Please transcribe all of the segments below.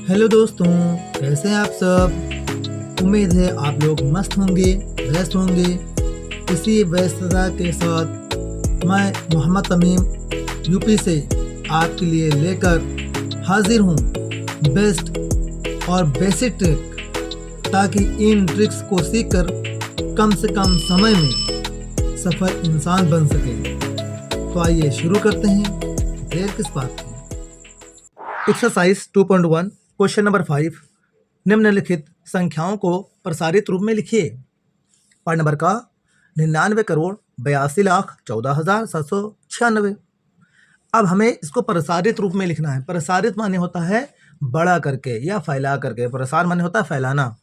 Hello दोस्तों, कैसे हैं आप सब। उम्मीद है आप लोग मस्त होंगे, व्यस्त होंगे। इसी व्यस्तता के साथ मैं मोहम्मद तमीम यूपी से आपके लिए लेकर हाजिर हूँ बेस्ट और बेसिक ट्रिक, ताकि इन ट्रिक्स को सीखकर कम से कम समय में सफल इंसान बन सके। तो आइए शुरू करते हैं, देर किस बात की। एक्सरसाइज 2.1 क्वेश्चन नंबर 5, निम्नलिखित संख्याओं को प्रसारित रूप में लिखिए। पार्ट नंबर का 99,82,14,796। अब हमें इसको प्रसारित रूप में लिखना है। प्रसारित माने होता है बड़ा करके या फैला करके, प्रसार माने होता है फैलाना।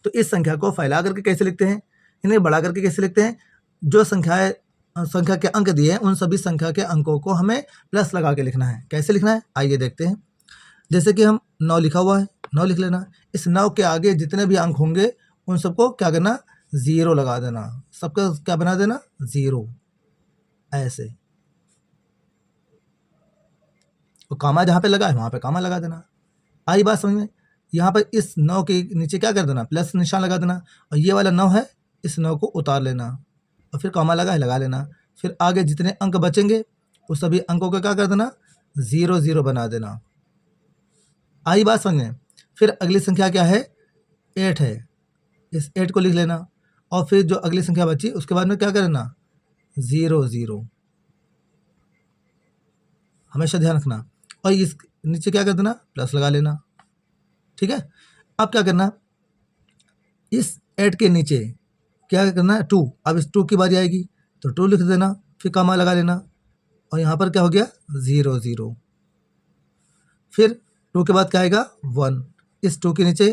तो इस संख्या को फैला करके कैसे लिखते हैं, इन्हें बड़ा करके कैसे लिखते हैं। जो संख्या के अंक दिए हैं उन सभी संख्या के अंकों को हमें प्लस लगा के लिखना है। कैसे लिखना है आइए देखते हैं। जैसे कि हम 9 लिखा हुआ है, 9 लिख लेना। इस 9 के आगे जितने भी अंक होंगे उन सबको क्या करना, 0 लगा देना। सबका क्या बना देना, 0 ऐसे। तो कामा जहाँ पे लगा है वहाँ पे कामा लगा देना। आई बात समझ में। यहाँ पर इस 9 के नीचे क्या कर देना, प्लस निशान लगा देना। और ये वाला 9 है, इस 9 को उतार लेना और फिर कामा लगा है लगा लेना। फिर आगे जितने अंक बचेंगे उस सभी अंकों को क्या कर देना, 0 0 बना देना। आई बात समझ में। फिर अगली संख्या क्या है, 8 है। इस 8 को लिख लेना और फिर जो अगली संख्या बची उसके बाद में क्या करना, 0 0 हमेशा ध्यान रखना। और इस नीचे क्या कर देना, प्लस लगा लेना। ठीक है। अब क्या करना, इस 8 के नीचे क्या करना है, 2। अब इस 2 की बारी आएगी तो 2 लिख देना, फिर कामा लगा लेना। और यहाँ पर क्या हो गया, 0 0। फिर 2 के बाद क्या आएगा, 1। इस 2 के नीचे,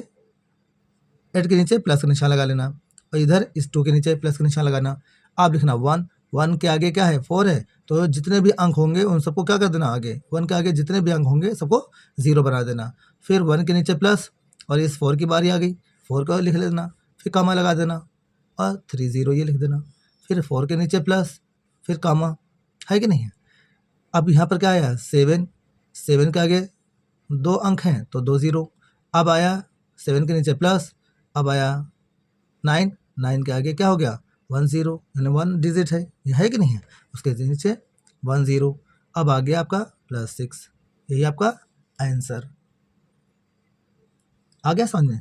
8 के नीचे प्लस का निशान लगा लेना और इधर इस 2 के नीचे प्लस का निशान लगाना। आप लिखना 1। 1 के आगे क्या है, 4 है। तो जितने भी अंक होंगे उन सबको क्या कर देना, आगे 1 के आगे जितने भी अंक होंगे सबको 0 बना देना। फिर 1 के नीचे प्लस और इस 4 की बारी आ गई, 4 को लिख लेना, फिर कामा लगा देना और 3 0 ये लिख देना। फिर 4 के नीचे प्लस, फिर कामा, है कि नहीं है। अब यहाँ पर क्या आया, 7। 7 के आगे 2 अंक हैं तो 2 0। अब आया 7 के नीचे प्लस, अब आया 9। 9 के आगे क्या हो गया, 1 0, यानी 1 डिजिट है, ये है कि नहीं है। उसके नीचे 1 0। अब आ गया आपका +6, यही आपका आंसर आ गया समझ में।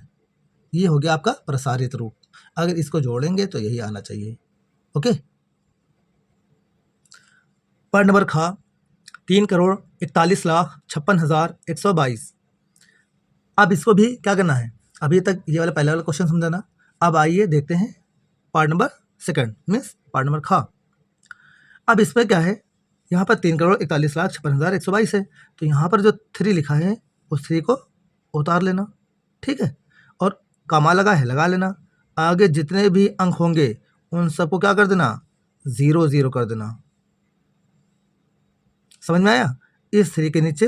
ये हो गया आपका प्रसारित रूप। अगर इसको जोड़ेंगे तो यही आना चाहिए। ओके। पार्ट नंबर खा 3,41,56,122। अब इसको भी क्या करना है, अभी तक ये वाला पहला वाला क्वेश्चन समझाना। अब आइए देखते हैं part number second, means part number खा। अब इसमें क्या है, यहाँ पर 3,41,56,122 है। तो यहाँ पर जो 3 लिखा है उस 3 को उतार लेना। ठीक है। और कामा लगा है लगा लेना। आगे जितने भी अंक होंगे उन सबको क्या कर देना, 0 0 कर देना। समझ में आया। इस 3 के नीचे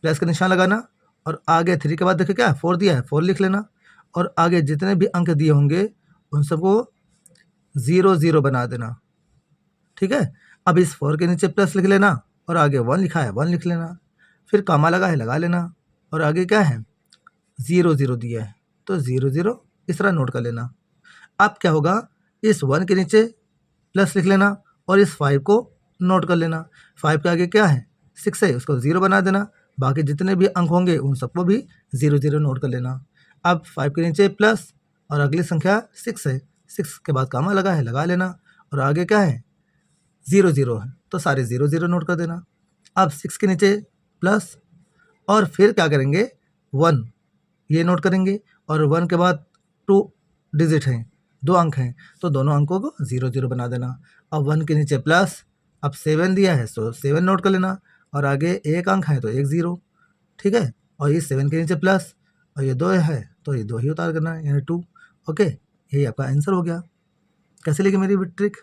प्लस का निशान लगाना और आगे 3 के बाद देखो क्या 4 दिया है, 4 लिख लेना। और आगे जितने भी अंक दिए होंगे उन सबको 0 0 बना देना। ठीक है। अब इस 4 के नीचे प्लस लिख लेना और आगे 1 लिखा है 1 लिख लेना। फिर कामा लगा है लगा लेना और आगे क्या है, 0 0 दिया है तो 0 0 इस तरह नोट कर लेना। अब क्या होगा, इस 1 के नीचे प्लस लिख लेना और इस 5 को नोट कर लेना। 5 के आगे क्या है, 6 है, उसको 0 बना देना। बाकी जितने भी अंक होंगे उन सबको भी 0 0 नोट कर लेना। अब 5 के नीचे प्लस और अगली संख्या 6 है, 6 के बाद कामा लगा है लगा लेना और आगे क्या है, 0 0 है तो सारे 0 0 नोट कर देना। अब 6 के नीचे प्लस और फिर क्या करेंगे, 1 ये नोट करेंगे और 1 के बाद 2 डिजिट हैं, 2 अंक हैं तो दोनों अंकों को 0 0 बना देना। अब 1 के नीचे प्लस, अब 7 दिया है तो 7 नोट कर लेना और आगे 1 अंक है तो 1 0। ठीक है। और ये 7 के नीचे प्लस और ये 2 है तो ये 2 ही उतार करना है, यानी 2। ओके, यही आपका आंसर हो गया। कैसे लगी मेरी ट्रिक,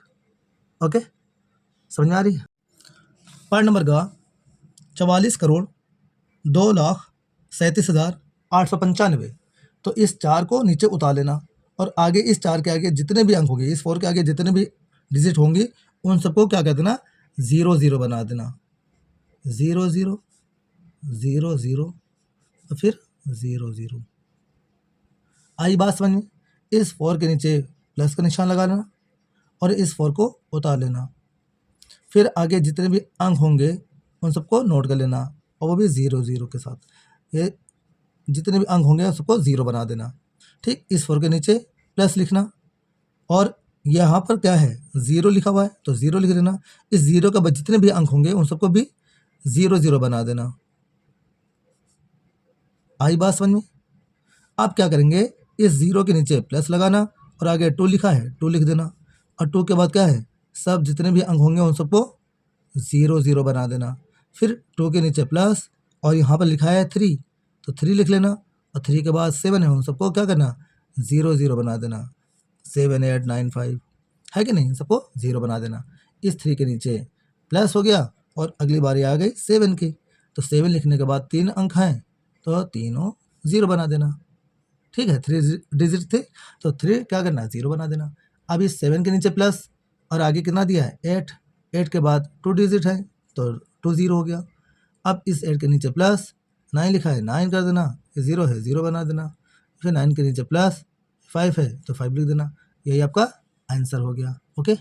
ओके, समझ में आ रही है। पार्ट नंबर का 44,02,37,895। तो इस 4 को नीचे उतार लेना और आगे इस 4 के आगे जितने भी अंक होंगे, इस 4 के आगे जितने भी डिजिट होंगी उन सबको क्या कर देना, 0 0 बना देना। 0 0 0 0 और फिर 0 0। आई बात समझ में? इस 4 के नीचे प्लस का निशान लगा लेना और इस 4 को उतार लेना। फिर आगे जितने भी अंक होंगे उन सबको नोट कर लेना और वो भी 0 0 के साथ। ये जितने भी अंक होंगे उन सबको 0 बना देना। ठीक, इस 4 के नीचे प्लस लिखना और यहाँ पर क्या है 0 लिखा हुआ है तो 0 लिख देना। इस 0 के बाद जितने भी अंक होंगे उन सबको भी 0 0 बना देना। आई बात समझ में? आप क्या करेंगे, इस 0 के नीचे प्लस लगाना और आगे 2 लिखा है 2 लिख देना और 2 के बाद क्या है सब जितने भी अंक होंगे उन सबको 0 0 बना देना। फिर 2 के नीचे प्लस और यहाँ पर लिखा है 3 तो 3 लिख लेना और 3 के बाद 7 है उन सबको क्या करना 0 0 बना देना। 7 8 9 5 है कि नहीं, सबको 0 बना देना। इस 3 के नीचे प्लस हो गया और अगली बारी आ गई 7 की तो 7 लिखने के बाद 3 अंक हैं तो तीनों 0 बना देना। ठीक है, 3 डिजिट थे तो 3 क्या करना है 0 बना देना। अब इस 7 के नीचे प्लस और आगे कितना दिया है 8, 8 के बाद 2 डिजिट है तो 2 0 हो गया। अब इस 8 के नीचे प्लस 9 लिखा है 9 कर देना, 0 है 0 बना देना। फिर 9 के नीचे प्लस 5 है तो 5 लिख देना। यही आपका आंसर हो गया। ओके,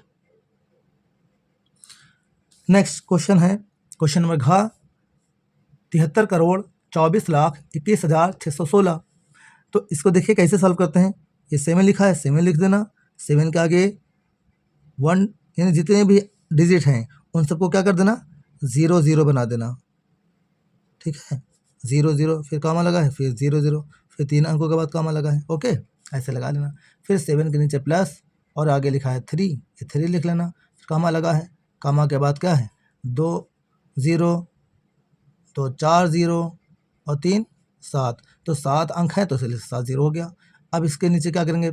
नेक्स्ट क्वेश्चन है क्वेश्चन नंबर घ 73 करोड़ 24 लाख 21,616। तो इसको देखिए कैसे सॉल्व करते हैं। ये 7 लिखा है 7 लिख देना, 7 के आगे 1 यानी जितने भी डिजिट हैं उन सबको क्या कर देना 0 0 बना देना। ठीक है, 0 0 फिर कामा लगा है फिर 0 0 फिर 3 अंकों के बाद कामा लगा है। ओके, ऐसे लगा लेना। फिर 7 के नीचे प्लस और आगे लिखा है 3, ये 3 लिख लेना। फिर कामा लगा है, कामा के बाद क्या है 2 0 तो 4 0 और 3 7 तो 7 अंक है तो इसलिए 7 0 हो गया। अब इसके नीचे क्या करेंगे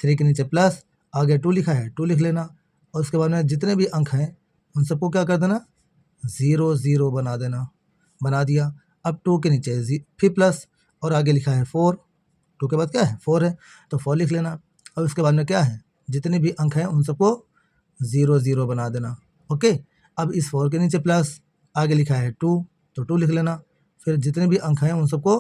3 के नीचे प्लस आगे 2 लिखा है 2 लिख लेना और उसके बाद में जितने भी अंक हैं उन सबको क्या कर देना 0 0 बना देना। बना दिया। अब 2 के नीचे फिर प्लस और आगे लिखा है 4, 2 के बाद क्या है 4 है तो 4 लिख लेना और उसके बाद में क्या है जितने भी अंक हैं उन सबको 0 0 बना देना। ओके, अब इस 4 के नीचे प्लस आगे लिखा है 2 तो 2 लिख लेना। फिर जितने भी अंक हैं उन सबको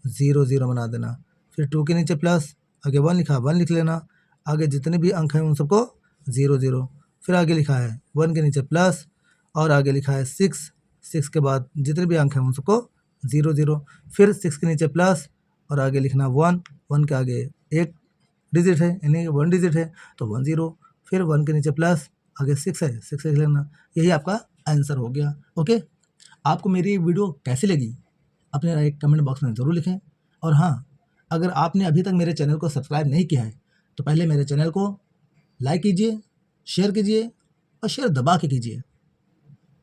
0 0 बना देना। फिर 2 के नीचे प्लस आगे 1 लिखा है 1 लिख लेना। आगे जितने भी अंक हैं उन सबको 0 0। फिर आगे लिखा है 1 के नीचे प्लस और आगे लिखा है 6, 6 के बाद जितने भी अंक हैं उन सबको 0 0। फिर 6 के नीचे प्लस और आगे लिखना 1, 1 के आगे एक डिजिट है यानी 1 डिजिट है तो 1 0। फिर 1 के नीचे प्लस आगे 6 है 6 लिख लेना। यही आपका आंसर हो गया। ओके, आपको मेरी वीडियो कैसी लगी अपने एक कमेंट बॉक्स में ज़रूर लिखें। और हाँ, अगर आपने अभी तक मेरे चैनल को सब्सक्राइब नहीं किया है तो पहले मेरे चैनल को लाइक कीजिए, शेयर कीजिए और शेयर दबा के कीजिए।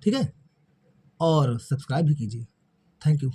ठीक है, और सब्सक्राइब भी कीजिए। Thank you.